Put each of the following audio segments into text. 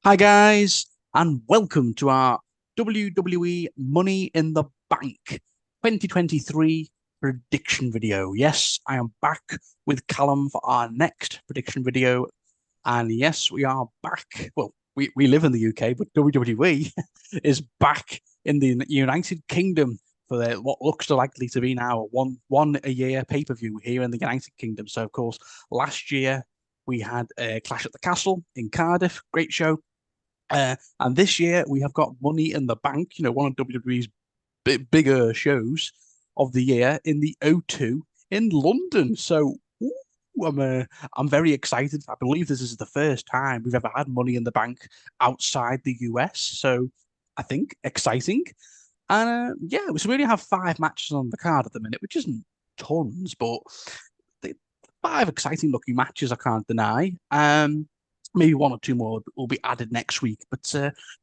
Hi, guys, and welcome to our WWE Money in the Bank 2023 prediction video. Yes, I am back with Callum for our next prediction video. And yes, we are back. Well, we live in the UK, but WWE is back in the United Kingdom for what looks likely to be now a one a year pay-per-view here in the United Kingdom. So, of course, last year we had a Clash at the Castle in Cardiff, great show. And this year we have got Money in the Bank, one of WWE's bigger shows of the year in the O2 in London. So ooh, I'm very excited. I believe this is the first time we've ever had Money in the Bank outside the US. So I think exciting. And yeah, so we only have five matches on the card at the minute, which isn't tons, but the five exciting looking matches I can't deny. Maybe one or two more will be added next week. But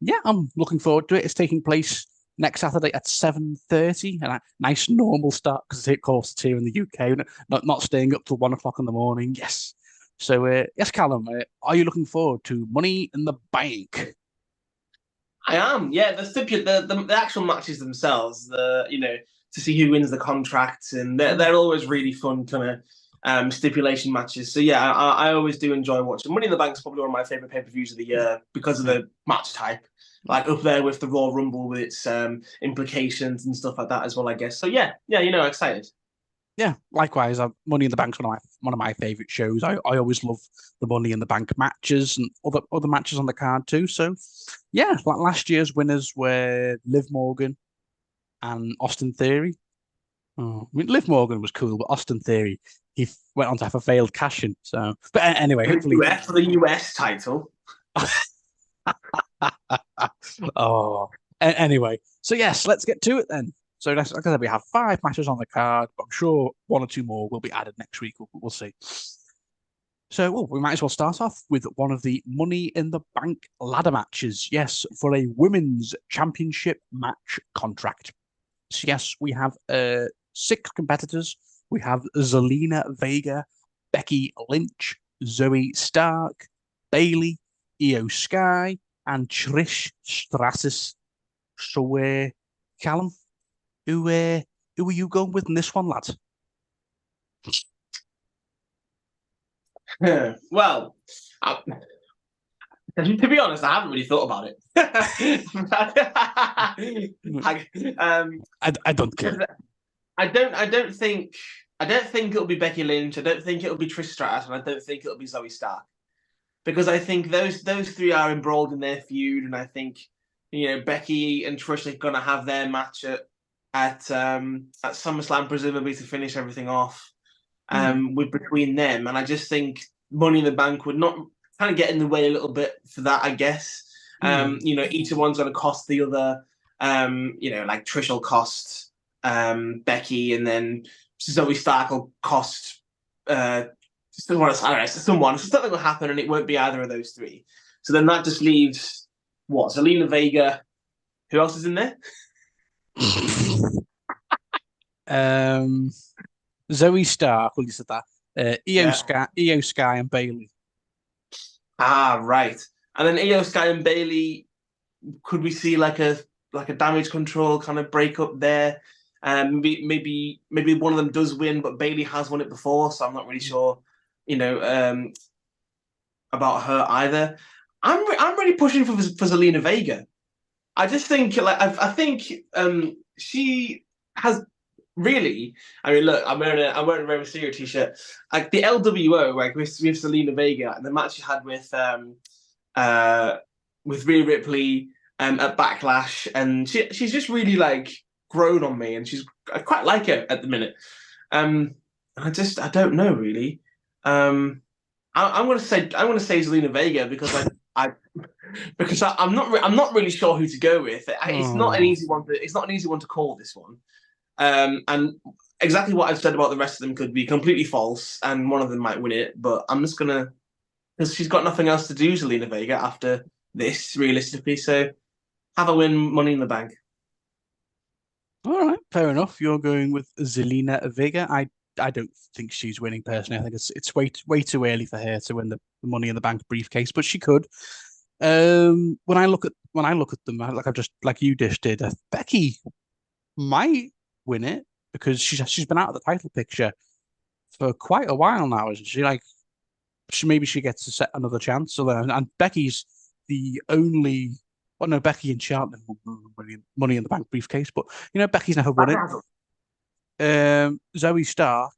yeah, I'm looking forward to it. It's taking place next Saturday at 7:30, and a nice normal start because of course it's here in the UK, not staying up till 1 o'clock in the morning. Yes. So yes, Callum, are you looking forward to Money in the Bank? I am, yeah. The actual matches themselves, to see who wins the contract, and they're always really fun kind of stipulation matches. So yeah, I always do enjoy watching. Money in the Bank is probably one of my favorite pay-per-views of the year because of the match type, like up there with the Royal Rumble with its implications and stuff like that as well, I guess. So yeah, excited. Yeah, likewise. Money in the Bank's one of my favorite shows. I always love the Money in the Bank matches and other matches on the card too. So, yeah, like last year's winners were Liv Morgan and Austin Theory. Oh, I mean, Liv Morgan was cool, but Austin Theory went on to have a failed cash in. So, but anyway, hopefully. For the US title. Oh, anyway. So yes, let's get to it then. So like I said, we have five matches on the card, but I'm sure one or two more will be added next week. We'll see. So well, we might as well start off with one of the Money in the Bank ladder matches. Yes, for a women's championship match contract. So yes, we have six competitors. We have Zelina Vega, Becky Lynch, Zoe Stark, Bailey, Io Sky, and Trish Stratus. So, Callum, who are you going with in this one, lad? Well, to be honest, I haven't really thought about it. I don't care. I don't think it'll be Becky Lynch. I don't think it'll be Trish Stratus, and I don't think it'll be Zoe Stark because I think those three are embroiled in their feud, and I think Becky and Trish are gonna have their match at SummerSlam presumably to finish everything off with between them, and I just think Money in the Bank would not kind of get in the way a little bit for that, I guess. Each of one's going to cost the other. Like Trish will cost Becky, and then Zoe Stark will cost someone. I don't know, someone. So something will happen, and it won't be either of those three. So then that just leaves what? Zelina Vega. Who else is in there? um, Zoe Stark, well, you said that. Yeah. Io Sky, and Bailey. Ah, right. And then Io Sky and Bailey, could we see like a damage control kind of breakup there? Maybe one of them does win, but Bailey has won it before, so I'm not really sure, you know, um, about her either. I'm really pushing for Zelina Vega. I just think I think she has really. I mean, look, I'm wearing a Rey Mysterio t-shirt. Like the LWO, like with Zelina Vega, and the match she had uh with Rhea Ripley at Backlash, and she's just really like grown on me, and I quite like her at the minute. I don't know really. I'm gonna say Zelina Vega because I because I'm not really sure who to go with. It's not an Oh, easy one. It's not an easy one to call this one. And exactly what I've said about the rest of them could be completely false, and one of them might win it. But I'm just gonna because she's got nothing else to do, Zelina Vega, after this realistically. So have a win, Money in the Bank. all right, fair enough. You're going with Zelina Vega. I don't think she's winning personally. I think it's way too early for her to win the Money in the Bank briefcase, but she could. When I look at them, like I just like you just did, Becky might win it because she's been out of the title picture for quite a while now, isn't she? Like maybe she gets to set another chance. So and Becky's the only. Well, no, Becky and Charlotte have won money in the Bank briefcase, but Becky's never won it. Zoe Stark,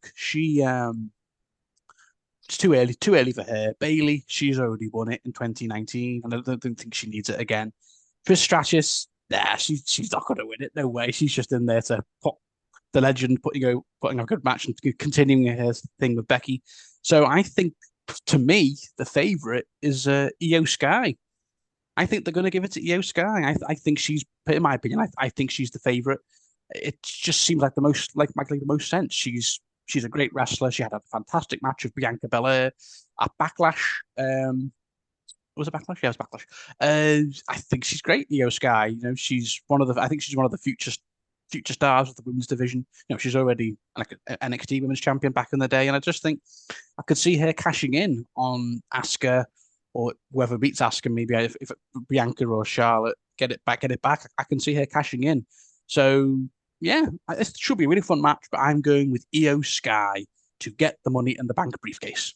it's too early for her. Bailey, she's already won it in 2019, and I don't think she needs it again. Trish Stratus, nah, she's not going to win it. No way. She's just in there to put the legend, putting a good match and continuing her thing with Becky. So I think, to me, the favorite is Io Sky. I think they're going to give it to Io Sky. I think she's, in my opinion, I think she's the favorite. It just seems like the most likely the most sense. She's a great wrestler. She had a fantastic match with Bianca Belair at Backlash. Was it Backlash? Yeah, it was Backlash. I think she's great, Io Sky. She's one of the. I think she's one of the future stars of the women's division. She's already like an NXT Women's Champion back in the day, and I just think I could see her cashing in on Asuka or whoever beats Asuka. Maybe if Bianca or Charlotte get it back. I can see her cashing in. So yeah, it should be a really fun match. But I'm going with Io Sky to get the Money in the Bank briefcase.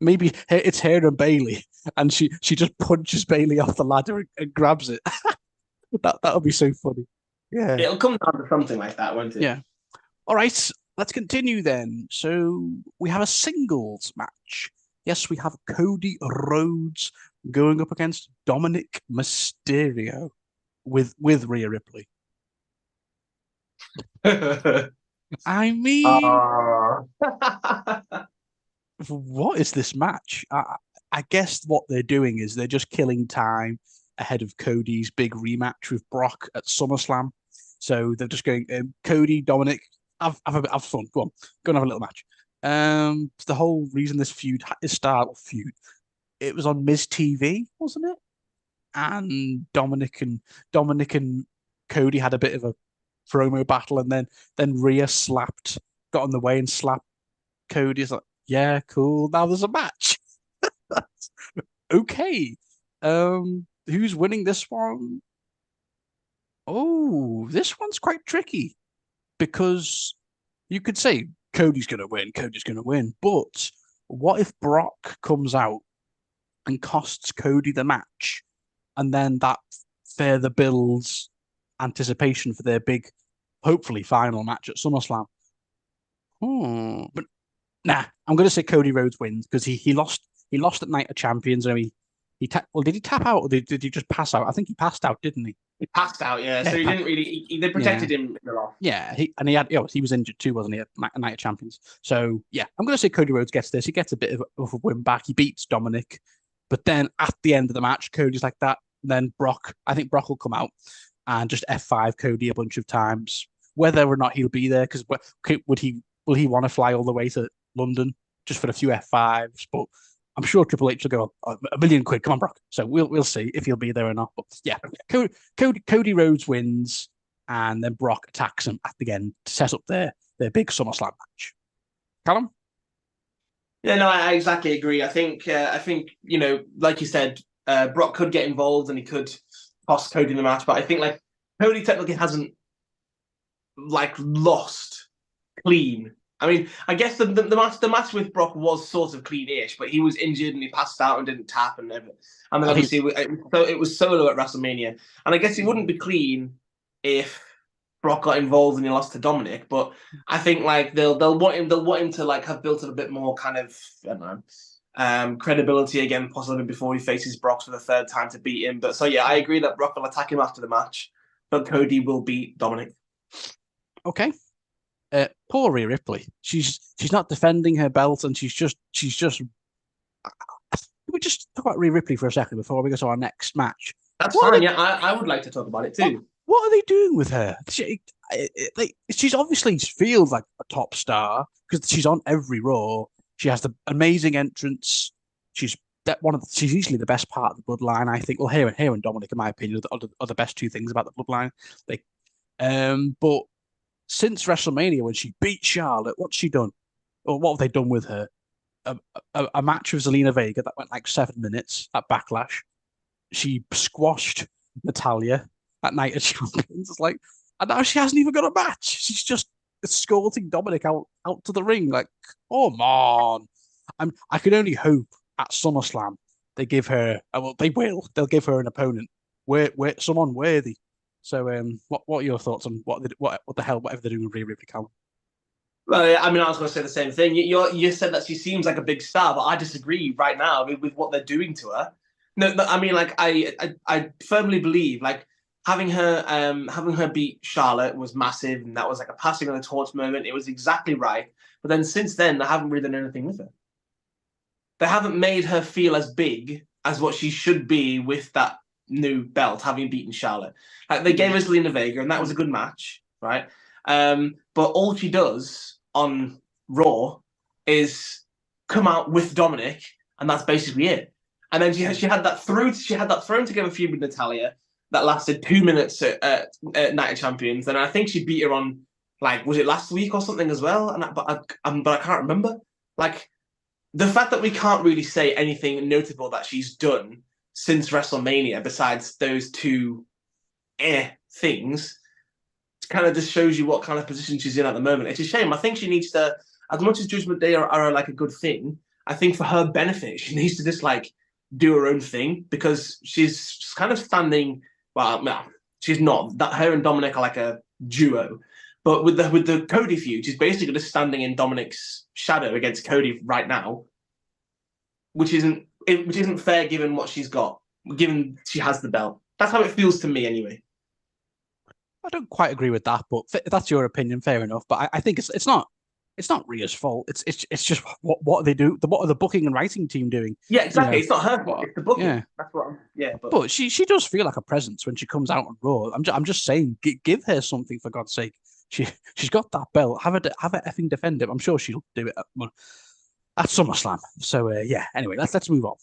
Maybe it's her and Bailey, and she just punches Bailey off the ladder and grabs it. That would be so funny. Yeah. It'll come down to something like that, won't it? Yeah. All right, let's continue then. So we have a singles match. Yes, we have Cody Rhodes going up against Dominic Mysterio with Rhea Ripley. I mean, what is this match? I guess what they're doing is they're just killing time ahead of Cody's big rematch with Brock at SummerSlam. So they're just going, Cody, Dominic, have fun. Go on, go and have a little match. The whole reason this style of feud, it was on Miz TV, wasn't it? And Dominic and Cody had a bit of a promo battle, and then Rhea got in the way and slapped Cody. It's like, yeah, cool. Now there's a match. Okay. Who's winning this one? Oh, this one's quite tricky because you could say Cody's going to win, but what if Brock comes out and costs Cody the match, and then that further builds anticipation for their big, hopefully final match at SummerSlam? But nah, I'm going to say Cody Rhodes wins because he lost at Night of Champions. And did he tap out or did he just pass out? I think he passed out, didn't he? He passed out, yeah. So he didn't really. They protected him enough. Yeah, he was injured too, wasn't he? At Night of Champions. So yeah, I'm going to say Cody Rhodes gets this. He gets a bit of a win back. He beats Dominic, but then at the end of the match, Cody's like that. And then I think Brock will come out and just F5 Cody a bunch of times, whether or not he'll be there. Because will he want to fly all the way to London just for a few F5s? But I'm sure Triple H will go $1 million. Come on, Brock. So we'll see if he'll be there or not. But yeah, Cody Rhodes wins, and then Brock attacks him at the end to set up their big SummerSlam match. Callum? Yeah, no, I exactly agree. I think like you said, Brock could get involved and he could cost Cody the match, but I think like Cody technically hasn't like lost clean. I mean, I guess the match with Brock was sort of clean-ish, but he was injured and he passed out and didn't tap and everything. And then obviously it was solo at WrestleMania, and I guess he wouldn't be clean if Brock got involved and he lost to Dominic. But I think like they'll want him to like have built up a bit more kind of I don't know credibility again, possibly before he faces Brock for the third time to beat him. But so yeah, I agree that Brock will attack him after the match, but Cody will beat Dominic. Okay. Poor Rhea Ripley. She's not defending her belt, and she's just. We just talk about Rhea Ripley for a second before we go to our next match. That's fine. Yeah, I would like to talk about it too. What are they doing with her? She's obviously feels like a top star because she's on every Raw. She has the amazing entrance. She's easily the best part of the bloodline, I think. Well, her and Dominic, in my opinion, are the best two things about the bloodline. But since WrestleMania, when she beat Charlotte, what's she done? Or what have they done with her? A match with Zelina Vega that went like 7 minutes at Backlash. she squashed Natalia at Night of Champions. It's like, and now she hasn't even got a match. She's just escorting Dominic out to the ring. Like, come on. I can only hope at SummerSlam they give her. Well, they will. They'll give her an opponent, where someone worthy. So, what are your thoughts on what the hell, whatever they're doing with Rhea Ripley, Callum? Well, I mean, I was going to say the same thing. You said that she seems like a big star, but I disagree right now with what they're doing to her. No, I mean, like I firmly believe like having her beat Charlotte was massive, and that was like a passing on the torch moment. It was exactly right. But then since then, they haven't really done anything with her. They haven't made her feel as big as what she should be with that new belt, having beaten Charlotte. Like they gave us Zelina Vega, and that was a good match, right? But all she does on Raw is come out with Dominic, and that's basically it. And then she had that thrown together feud with Natalia that lasted 2 minutes at Night of Champions. And I think she beat her on like was it last week or something as well? But I can't remember. Like the fact that we can't really say anything notable that she's done since WrestleMania, besides those two things, kind of just shows you what kind of position she's in at the moment. It's a shame. I think she needs to, as much as Judgment Day are like a good thing, I think for her benefit, she needs to just like do her own thing because she's kind of standing. Well, no, she's not. That her and Dominic are like a duo, but with the Cody feud, she's basically just standing in Dominic's shadow against Cody right now, which isn't fair given what she's got, given she has the belt. That's how it feels to me, anyway. I don't quite agree with that, but that's your opinion. Fair enough. But I think it's not Rhea's fault. It's just what they do. What are the booking and writing team doing? Yeah, exactly. You know, It's not her fault. It's the booking. yeah. That's what. Yeah, But she does feel like a presence when she comes out on Raw. I'm just saying, give her something for God's sake. She's got that belt. Have her effing defend it. I'm sure she'll do it at SummerSlam. So yeah. Anyway, let's move on.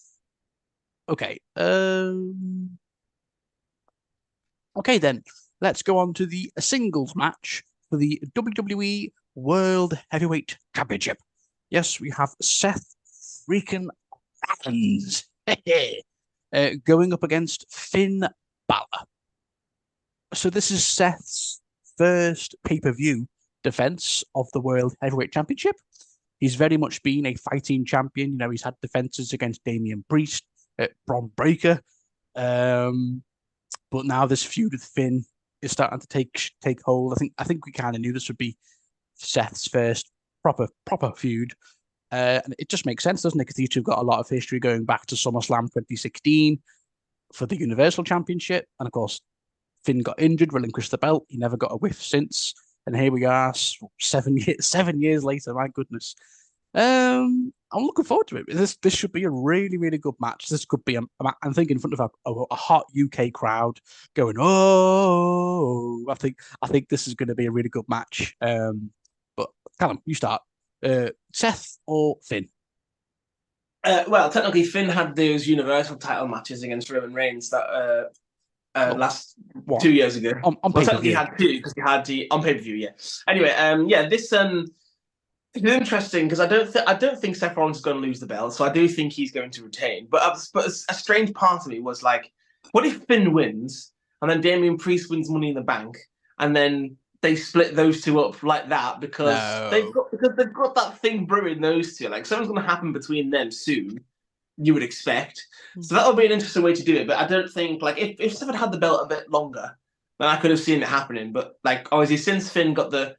Okay. Okay then. Let's go on to the singles match for the WWE World Heavyweight Championship. Yes, we have Seth freaking Rollins going up against Finn Balor. So this is Seth's first pay-per-view defense of the World Heavyweight Championship. He's very much been a fighting champion. You know, he's had defenses against Damian Priest, Bron Breakker, but now this feud with Finn is starting to take hold. I think we kind of knew this would be Seth's first proper feud. And it just makes sense, doesn't it? Because these two have got a lot of history going back to SummerSlam 2016 for the Universal Championship. And of course, Finn got injured, relinquished the belt. He never got a whiff since. And here we are, 7 years later. My goodness. I'm looking forward to it. This should be a really, really good match. This could be, I'm thinking in front of a hot UK crowd going, oh, I think this is going to be a really good match. But Callum, you start. Seth or Finn? well, technically, Finn had those Universal title matches against Roman Reigns that last What? 2 years ago. On Well, technically, he pay-per-view. had two because he had the on pay per view. Yeah. Anyway, this it's interesting because I don't think Seth Rollins is going to lose the belt, so I do think he's going to retain. But a strange part of me was like, what if Finn wins and then Damian Priest wins Money in the Bank, and then they split those two up like that because No. they've got that thing brewing those two. Like something's going to happen between them soon. You would expect. So that would be an interesting way to do it. But I don't think like if Seth had the belt a bit longer, then I could have seen it happening. But like obviously since Finn got the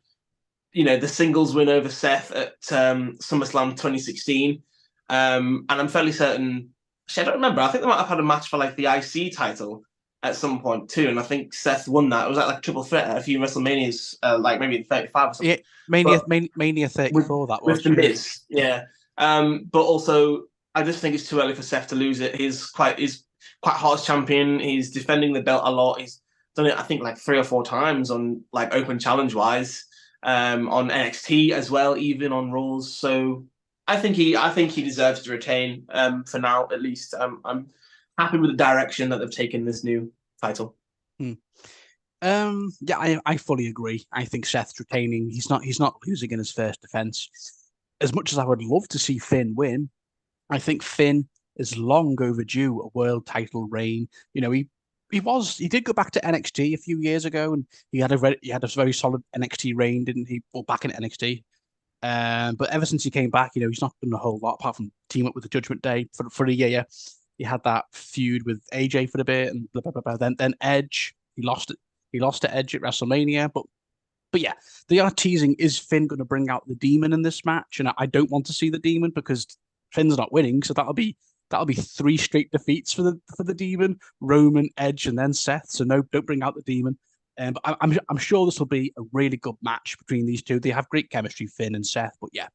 singles win over Seth at SummerSlam 2016. And I'm fairly certain, actually, I don't remember. I think they might have had a match for like the IC title at some point too. And I think Seth won that. It was like a triple threat at a few WrestleManias, like maybe 35 or something. Yeah, Mania, But Mania with, 34, that with was. the Miz, yeah. But also, I just think it's too early for Seth to lose it. He's quite hot as champion. He's defending the belt a lot. He's done it, I think, like 3 or 4 times on like open challenge wise. On NXT as well, even on Raws. So I think he deserves to retain for now, at least. I'm happy with the direction that they've taken this new title. Hmm. Yeah, I fully agree. I think Seth's retaining. He's not losing in his first defense. As much as I would love to see Finn win, I think Finn is long overdue a world title reign. He did go back to NXT a few years ago, and he had a very solid NXT reign, didn't he? Well, back in NXT. But ever since he came back, he's not done a whole lot apart from team up with the Judgment Day for a year. He had that feud with AJ for a bit, and blah, blah, blah, blah. Then Edge, he lost it. He lost to Edge at WrestleMania, but yeah, they are teasing, is Finn going to bring out the demon in this match? And I don't want to see the demon because Finn's not winning, so that'll be three straight defeats for the demon, Roman, Edge, and then Seth. So no, don't bring out the demon. But I'm sure this will be a really good match between these two. They have great chemistry, Finn and Seth. But yeah,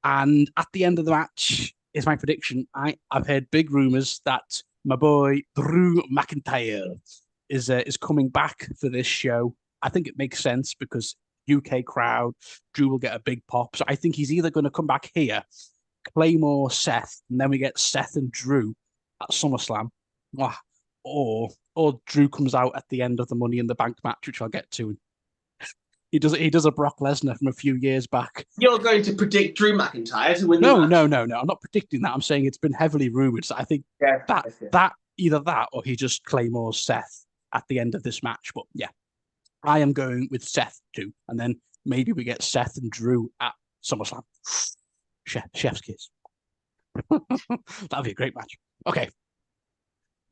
and at the end of the match is my prediction. I've heard big rumors that my boy Drew McIntyre is coming back for this show. I think it makes sense because UK crowd, Drew will get a big pop. So I think he's either going to come back here, Claymore Seth, and then we get Seth and Drew at SummerSlam, or Drew comes out at the end of the Money in the Bank match, which I'll get to. He does a Brock Lesnar from a few years back. You're going to predict Drew McIntyre to win the No, match? no. I'm not predicting that. I'm saying it's been heavily rumored. So I think Yeah, that either that or he just Claymores Seth at the end of this match. But yeah, I am going with Seth too, and then maybe we get Seth and Drew at SummerSlam. Chef's kiss. That'd be a great match. Okay,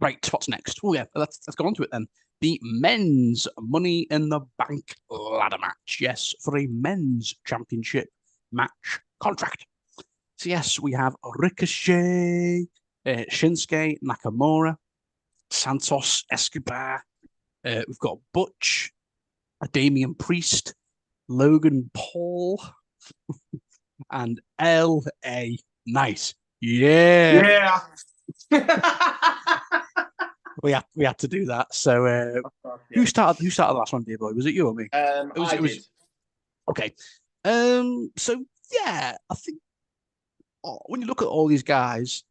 right. What's next? Oh yeah, let's go on to it then. The men's Money in the Bank ladder match. Yes, for a men's championship match contract. So yes, we have Ricochet, Shinsuke Nakamura, Santos Escobar. We've got Butch, Damian Priest, Logan Paul, and L.A. Knight. Yeah. We had to do that. So who started the last one, dear boy? Was it you or me? I did. Okay. So yeah, I think when you look at all these guys,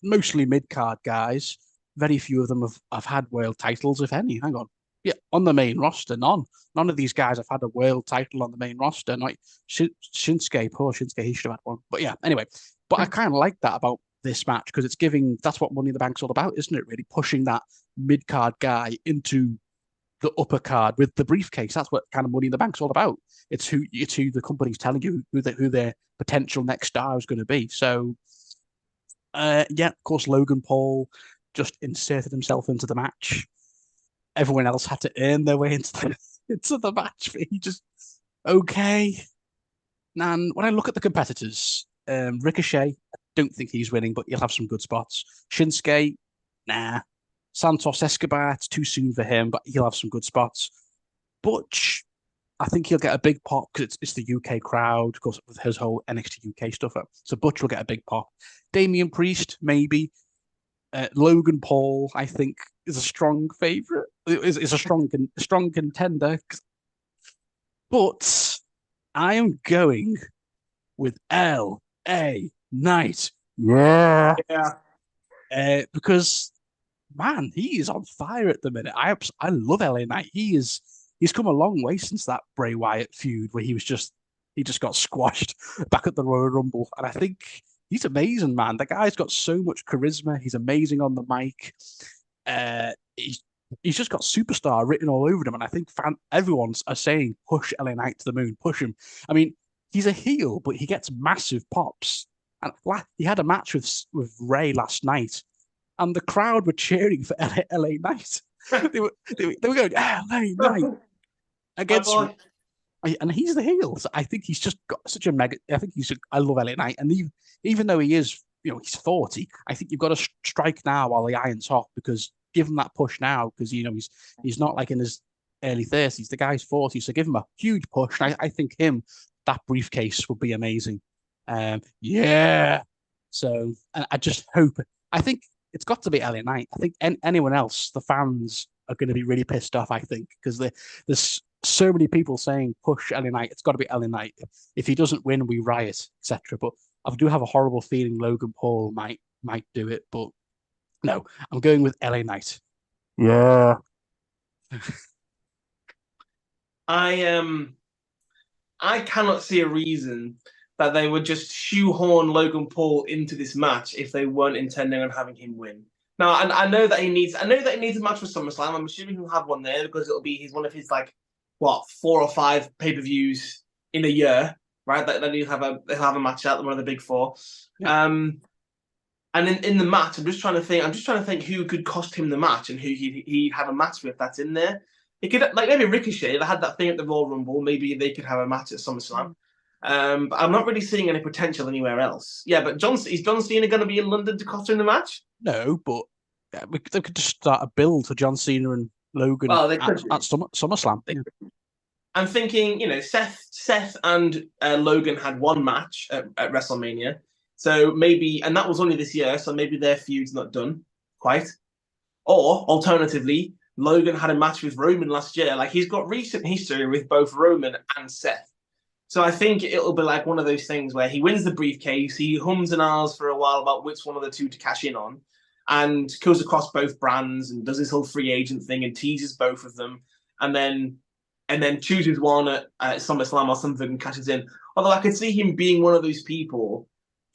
mostly mid card guys, very few of them have had world titles, if any. Hang on. Yeah, on the main roster, none. None of these guys have had a world title on the main roster. Like Shinsuke, poor Shinsuke, he should have had one. But yeah, anyway. But I kind of like that about this match because that's what Money in the Bank's all about, isn't it? Really pushing that mid card guy into the upper card with the briefcase. That's what kind of Money in the Bank's all about. It's who the company's telling you who their potential next star is going to be. So, yeah, of course, Logan Paul just inserted himself into the match. Everyone else had to earn their way into the match, but he just okay. And when I look at the competitors, Ricochet, I don't think he's winning, but he'll have some good spots. Shinsuke, nah. Santos Escobar, it's too soon for him, but he'll have some good spots. Butch, I think he'll get a big pop because it's the UK crowd, of course, with his whole NXT UK stuff. So Butch will get a big pop. Damian Priest, maybe. Logan Paul, I think, is a strong favorite. Is a strong contender. But I am going with L.A. Knight. Yeah. Because man, he is on fire at the minute. I love L.A. Knight. He's come a long way since that Bray Wyatt feud where he just got squashed back at the Royal Rumble, and I think he's amazing, man. The guy's got so much charisma. He's amazing on the mic. He's just got superstar written all over him, and I think everyone's are saying push LA Knight to the moon, push him. I mean, he's a heel, but he gets massive pops. And he had a match with Ray last night, and the crowd were cheering for LA Knight. they were going LA Knight against, and he's the heel. So I think he's just got such a mega. I love LA Knight, and even though he is, he's 40, I think you've got to strike now while the iron's hot because give him that push now because he's not like in his early 30s. The guy's 40, so give him a huge push. And I think that briefcase would be amazing. Yeah. So, and I just hope. I think it's got to be LA Knight. I think anyone else, the fans are going to be really pissed off. I think because there's so many people saying push LA Knight. It's got to be LA Knight. If he doesn't win, we riot, etc. But I do have a horrible feeling Logan Paul might do it. But no, I'm going with LA Knight. Yeah. I cannot see a reason that they would just shoehorn Logan Paul into this match if they weren't intending on having him win. Now, and I know that he needs a match for SummerSlam. I'm assuming he'll have one there because he's one of his like what 4 or 5 pay-per-views in a year, right? Then he'll have a match out, one of the big four. Yeah. And in the match, I'm just trying to think who could cost him the match and who he'd have a match with that's in there. It could like maybe Ricochet. They had that thing at the Royal Rumble. Maybe they could have a match at SummerSlam. But I'm not really seeing any potential anywhere else. Yeah, but is John Cena going to be in London to cost him the match? No, but they could just start a build for John Cena and Logan Well, they could at SummerSlam. do. I'm thinking, Seth and Logan had one match at WrestleMania. So maybe, and that was only this year, so maybe their feud's not done quite. Or alternatively, Logan had a match with Roman last year. Like he's got recent history with both Roman and Seth. So I think it'll be like one of those things where he wins the briefcase, he hums and ahs for a while about which one of the two to cash in on, and goes across both brands and does this whole free agent thing and teases both of them, and then chooses one at SummerSlam or something and cashes in. Although I could see him being one of those people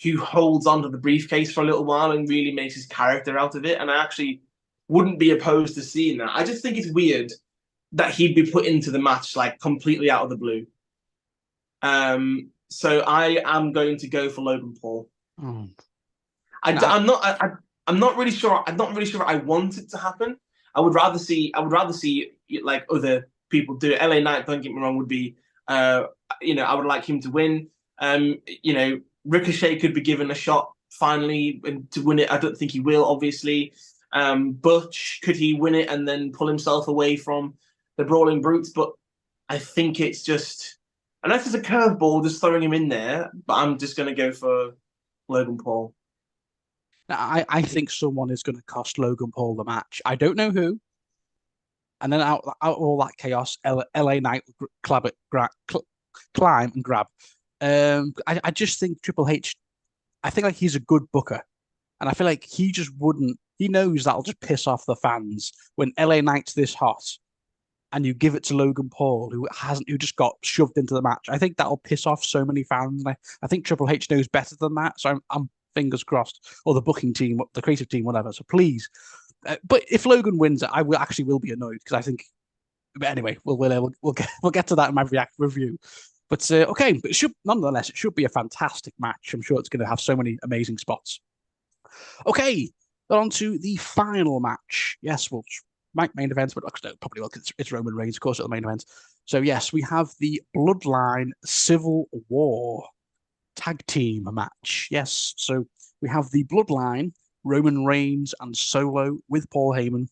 who holds onto the briefcase for a little while and really makes his character out of it. And I actually wouldn't be opposed to seeing that. I just think it's weird that he'd be put into the match like completely out of the blue. So I am going to go for Logan Paul. Mm. I'm not really sure. I'm not really sure I want it to happen. I would rather see like other people do it. LA Knight, don't get me wrong, would be I would like him to win. Ricochet could be given a shot finally to win it. I don't think he will, obviously. Butch, could he win it and then pull himself away from the Brawling Brutes? But I think it's just, unless it's a curveball, just throwing him in there. But I'm just going to go for Logan Paul. Now, I think someone is going to cost Logan Paul the match. I don't know who. And then out of all that chaos, LA Knight will climb and grab. I just think Triple H, I think like he's a good booker. And I feel like he just wouldn't, he knows that'll just piss off the fans when LA Knight's this hot and you give it to Logan Paul, who just got shoved into the match. I think that'll piss off so many fans. And I think Triple H knows better than that. So I'm fingers crossed, or the booking team, the creative team, whatever. So please. But if Logan wins it, I will be annoyed because I think. But anyway, we'll get to that in my review. But okay, but it should be a fantastic match. I'm sure it's going to have so many amazing spots. Okay, on to the final match. Yes, well, main event, but no, probably will because it's Roman Reigns, of course, at the main event. So yes, we have the Bloodline Civil War tag team match. Yes, so we have the Bloodline, Roman Reigns and Solo with Paul Heyman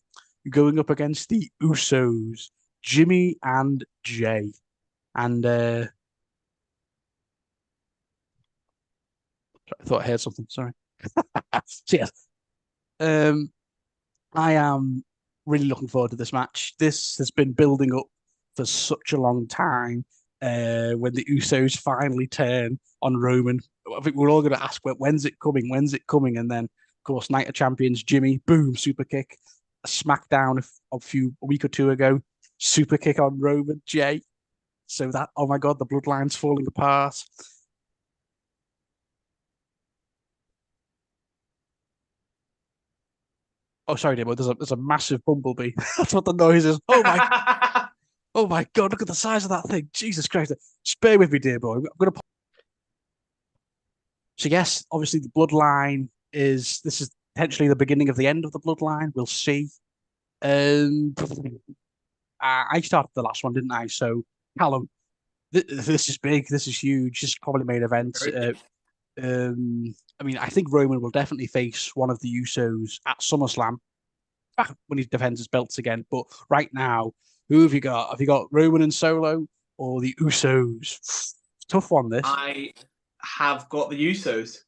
going up against the Usos, Jimmy and Jay. And I thought I heard something. Sorry. So yes, I am really looking forward to this match. This has been building up for such a long time. When the Usos finally turn on Roman, I think we're all going to ask, when's it coming? When's it coming? And then, of course, Night of Champions, Jimmy, boom, super kick. A SmackDown a week or two ago, super kick on Roman, Jay. So that, oh my God, the bloodline's falling apart. Oh, sorry, Demo. There's a massive bumblebee. That's what the noise is. Oh my God! Look at the size of that thing. Jesus Christ! Just bear with me, dear boy. I'm gonna. So yes, obviously the bloodline this is potentially the beginning of the end of the bloodline. We'll see. I started the last one, didn't I? So Callum, this is big. This is huge. This is probably main event. I mean, I think Roman will definitely face one of the Usos at SummerSlam when he defends his belts again. But right now, who have you got? Have you got Roman and Solo or the Usos? Tough one, this. I have got the Usos.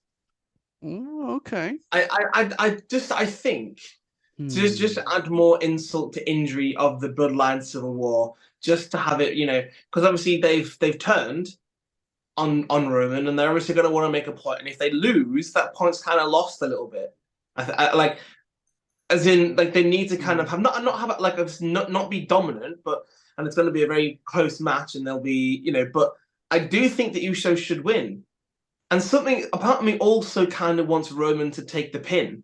Oh, okay. I think to just add more insult to injury of the Bloodline Civil War, just to have it, because obviously they've turned on Roman, and they're obviously going to want to make a point. And if they lose, that point's kind of lost a little bit. Like, as in, like they need to kind of have not be dominant, and it's going to be a very close match, and they'll be, But I do think that Usos should win. And something a part of me also kind of wants Roman to take the pin.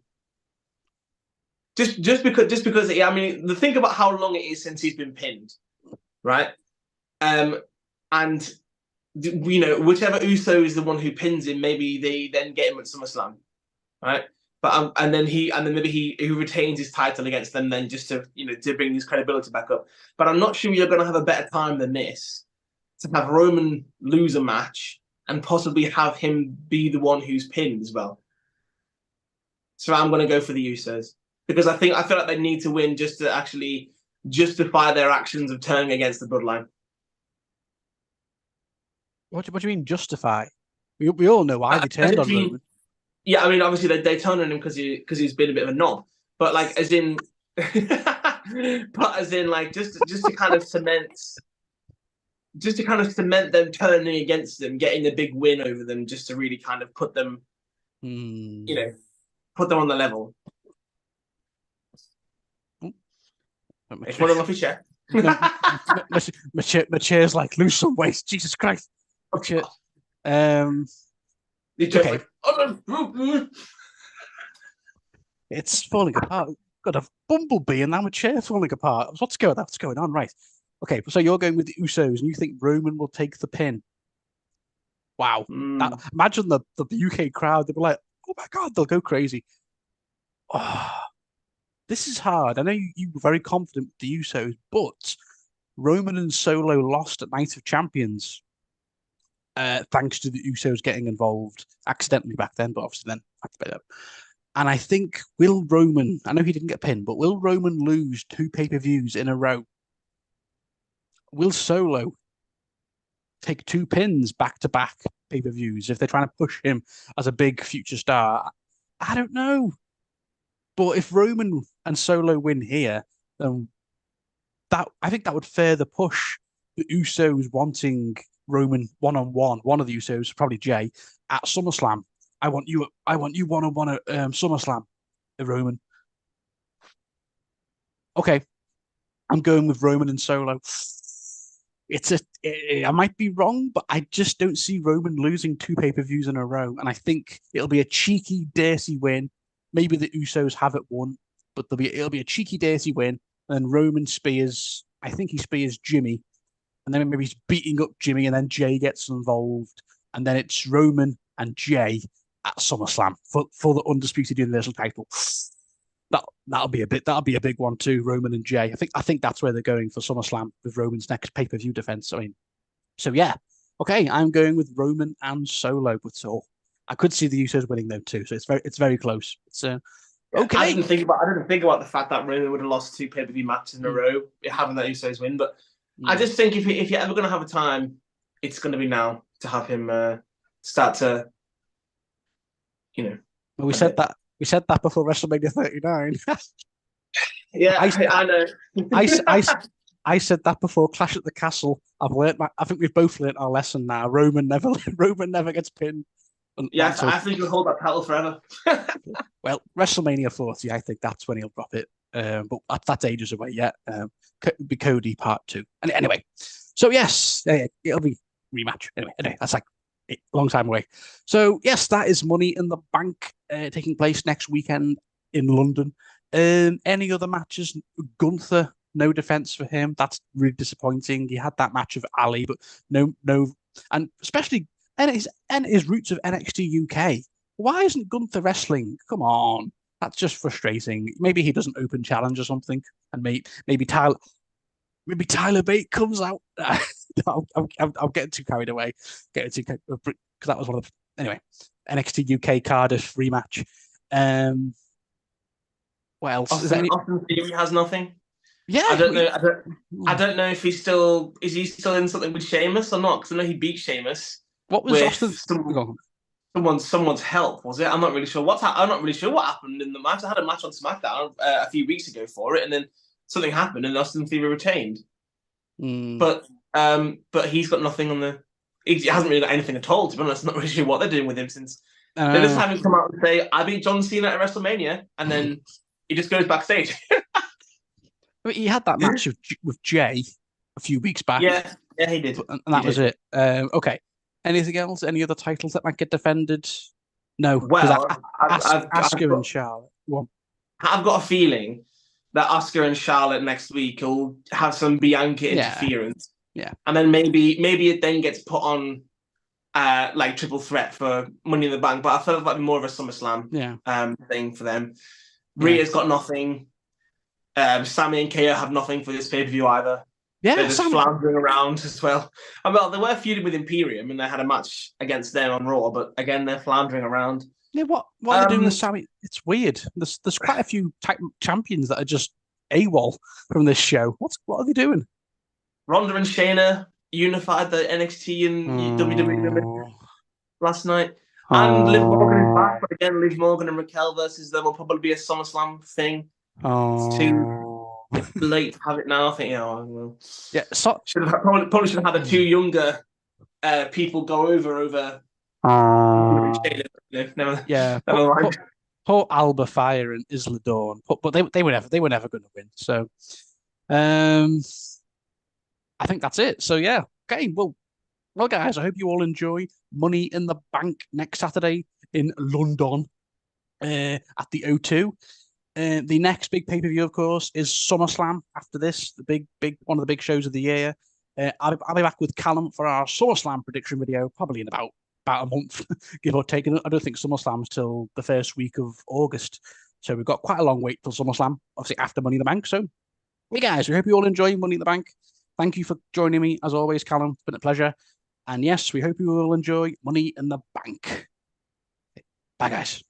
Just because I mean the thing about how long it is since he's been pinned, right? And whichever Uso is the one who pins him, maybe they then get him at SummerSlam, right? But and then maybe he retains his title against them then just to bring his credibility back up. But I'm not sure you're going to have a better time than this to have Roman lose a match and possibly have him be the one who's pinned as well. So I'm going to go for the Usos because I feel like they need to win just to actually justify their actions of turning against the Bloodline. What do you mean justify? We all know why they turned on Roman. Yeah, I mean, obviously they turned on him because he's been a bit of a knob, but like as in, like just to kind of cement them turning against them, getting the big win over them, just to really kind of put them, put them on the level. It's one off his chair. My chair's like, lose some weight. Jesus Christ. Okay. Like, it's falling apart. Got a bumblebee and now my chair's falling apart. What's going on? Right. Okay, so you're going with the Usos and you think Roman will take the pin. Wow. Imagine the UK crowd. They'll be like, oh my God, they'll go crazy. Oh, this is hard. I know you were very confident with the Usos, but Roman and Solo lost at Night of Champions. Thanks to the Usos getting involved accidentally back then, but obviously then activated. And I think, will Roman, I know he didn't get pinned, but will Roman lose 2 pay-per-views in a row? Will Solo take 2 pins back-to-back pay-per-views if they're trying to push him as a big future star? I don't know. But if Roman and Solo win here, then I think that would further push the Usos wanting Roman one-on-one, one of the Usos, probably Jay, at SummerSlam. I want you one-on-one at SummerSlam, Roman. Okay, I'm going with Roman and Solo. I might be wrong, but I just don't see Roman losing 2 pay-per-views in a row, and I think it'll be a cheeky, dirty win. Maybe the Usos have it won, but it'll be a cheeky, dirty win, and then Roman spears. I think he spears Jimmy, and then maybe he's beating up Jimmy, and then Jay gets involved, and then it's Roman and Jay at SummerSlam for the undisputed Universal title. That'll be a big one too. Roman and Jay. I think that's where they're going for SummerSlam with Roman's next pay-per-view defense. I mean, so yeah, okay. I'm going with Roman and Solo, but I could see the Usos winning though too. So it's very close. It's okay. I didn't think about the fact that Roman would have lost 2 pay-per-view matches in a row, having that Usos win. But I just think if you're ever going to have a time, it's going to be now to have him start to, Well, we said that before WrestleMania 39. Yeah, I know. I said that before Clash at the Castle. I think we've both learned our lesson now. Roman never gets pinned. Yeah, I think he'll hold that title forever. Well, WrestleMania 40, I think that's when he'll drop it. But that's ages away yet. Be Cody Part 2. And anyway, so yes, it'll be rematch. Anyway, that's like a long time away. So yes, that is Money in the Bank taking place next weekend in London. Any other matches? Gunther, no defense for him. That's really disappointing. He had that match of Ali, but no, and especially his roots of NXT UK. Why isn't Gunther wrestling? Come on, that's just frustrating. Maybe he doesn't open challenge or something, and maybe Tyler Bate comes out. I'm getting too carried away. Because that was one of the anyway NXT UK Cardiff rematch. What else? Austin Theory has nothing. Yeah, I don't know. I don't know if he's still in something with Sheamus or not, because I know he beat Sheamus. What was Austin? Someone's help, was it? I'm not really sure what happened in the match. I had a match on SmackDown a few weeks ago for it, and then something happened, and Austin Theory retained. But he's got nothing on the. He hasn't really got anything at all. To be honest, I'm not really sure what they're doing with him since they just have him come out and say, "I beat John Cena at WrestleMania," and then he just goes backstage. I mean, he had that match with Jay a few weeks back. Yeah, he did, and that was it. Okay, Anything else? Any other titles that might get defended? No, because Well, Asuka and Charlotte. Well, I've got a feeling that Oscar and Charlotte next week will have some Bianca yeah, interference, yeah, and then maybe it then gets put on like triple threat for Money in the Bank. But I feel like that'd be more of a SummerSlam yeah, thing for them. yeah, Rhea's got nothing. Sammy and KO have nothing for this pay per view either. They're yeah. just Sammy, floundering around as well. Well, they were feuding with Imperium and they had a match against them on Raw, but again, they're floundering around. yeah. What are they doing with Um, Sammy? It's weird. There's quite a few champions that are just AWOL from this show. What are they doing? Ronda and Shayna unified the NXT and WWE Oh, last night. And Liv Morgan is back, oh, but again, Liv Morgan and Raquel versus them will probably be a SummerSlam thing. It's too oh. late to have it now. I think, well, Yeah. So, probably should have had the two younger people go over Ronda and oh. Shayna. Never, Yeah. never mind. Put Alba Fire and Isla Dawn. But they were never going to win. So, um, I think that's it. So yeah. Okay. Well, guys, I hope you all enjoy Money in the Bank next Saturday in London, at the O2. The next big pay-per-view, of course, is SummerSlam after this, the big one of the big shows of the year. I'll be back with Callum for our SummerSlam prediction video, probably in about a month, give or take. I don't think SummerSlam's till the first week of August. So we've got quite a long wait till SummerSlam, obviously after Money in the Bank. So, hey guys, we hope you all enjoy Money in the Bank. Thank you for joining me, as always, Callum. It's been a pleasure. And yes, we hope you will enjoy Money in the Bank. Bye, guys.